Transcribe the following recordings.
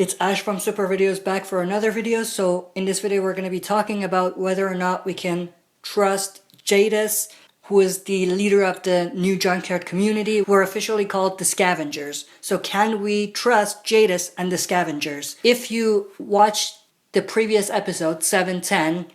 It's Ash from Super Videos back for another video. So in this video we're going to be talking about whether or not we can trust Jadis, who is the leader of the new Junkyard community, who are officially called the Scavengers. So can we trust Jadis and the Scavengers? If you watched the previous episode, 710,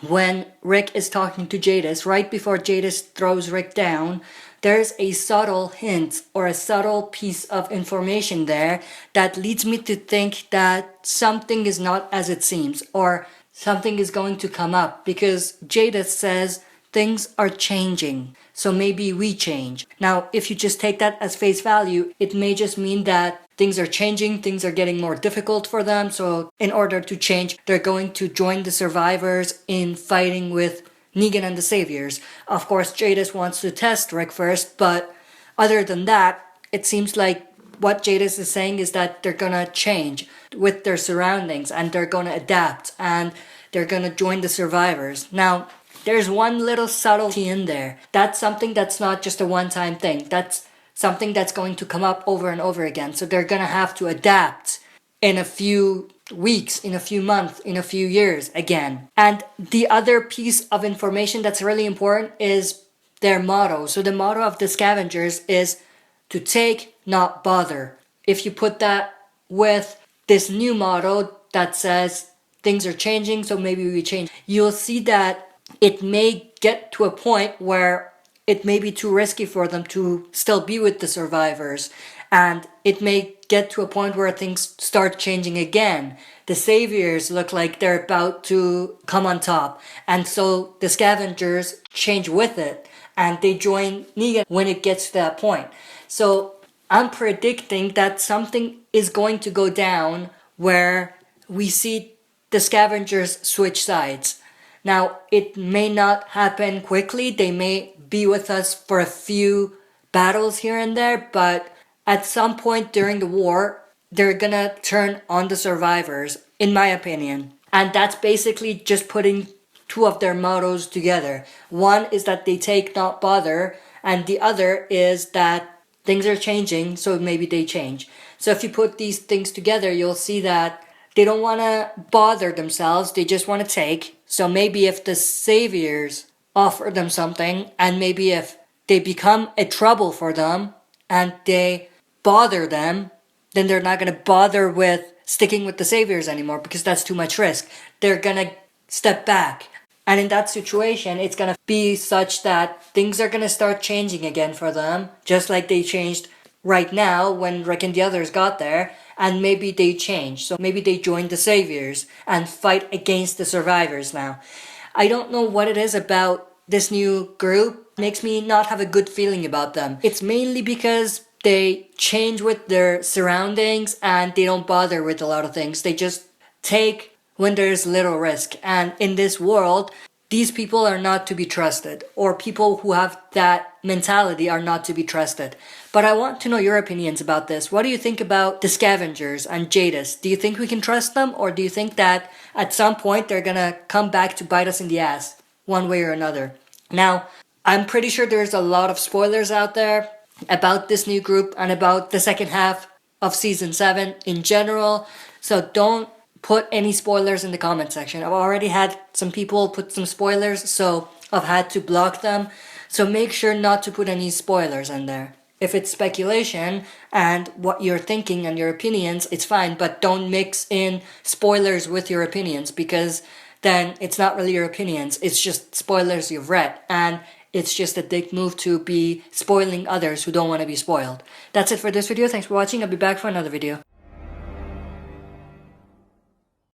when Rick is talking to Jadis, right before Jadis throws Rick down, there's a subtle hint or a subtle piece of information there that leads me to think that something is not as it seems, or something is going to come up, because Jadis says things are changing, so maybe we change. Now, if you just take that as face value, it may just mean that things are changing, things are getting more difficult for them, so in order to change, they're going to join the survivors in fighting with Negan and the Saviors. Of course, Jadis wants to test Rick first, but other than that, it seems like what Jadis is saying is that they're gonna change with their surroundings, and they're gonna adapt, and they're gonna join the survivors. Now, there's one little subtlety in there. That's something that's not just a one-time thing. That's something that's going to come up over and over again. So they're gonna have to adapt in a few weeks, in a few months, in a few years again. And the other piece of information that's really important is their motto. So the motto of the Scavengers is to take, not bother. If you put that with this new motto that says things are changing, so maybe we change, you'll see that it may get to a point where it may be too risky for them to still be with the survivors, and it may get to a point where things start changing again. The Saviors look like they're about to come on top, and so the Scavengers change with it, and they join Negan when it gets to that point. So I'm predicting that something is going to go down where we see the Scavengers switch sides. Now, it may not happen quickly, they may be with us for a few battles here and there, but at some point during the war, they're gonna turn on the survivors, in my opinion. And that's basically just putting two of their mottos together. One is that they take, not bother, and the other is that things are changing, so maybe they change. So if you put these things together, you'll see that they don't want to bother themselves, they just want to take. So maybe if the Saviors offer them something, and maybe if they become a trouble for them, and they bother them, then they're not going to bother with sticking with the Saviors anymore, because that's too much risk. They're going to step back. And in that situation, it's going to be such that things are going to start changing again for them, just like they changed right now when Rick and the others got there, and maybe they change. So maybe they join the Saviors and fight against the survivors now. I don't know what it is about this new group. It makes me not have a good feeling about them. It's mainly because they change with their surroundings and they don't bother with a lot of things. They just take when there's little risk. And in this world, these people are not to be trusted, or people who have that mentality are not to be trusted. But I want to know your opinions about this. What do you think about the Scavengers and Jadis? Do you think we can trust them, or do you think that at some point they're gonna come back to bite us in the ass, one way or another? Now, I'm pretty sure there's a lot of spoilers out there about this new group and about the second half of Season 7 in general, so don't put any spoilers in the comment section. I've already had some people put some spoilers, so I've had to block them. So make sure not to put any spoilers in there. If it's speculation and what you're thinking and your opinions, it's fine, but don't mix in spoilers with your opinions, because then it's not really your opinions, it's just spoilers you've read, and it's just a dick move to be spoiling others who don't want to be spoiled. That's it for this video. Thanks for watching. I'll be back for another video.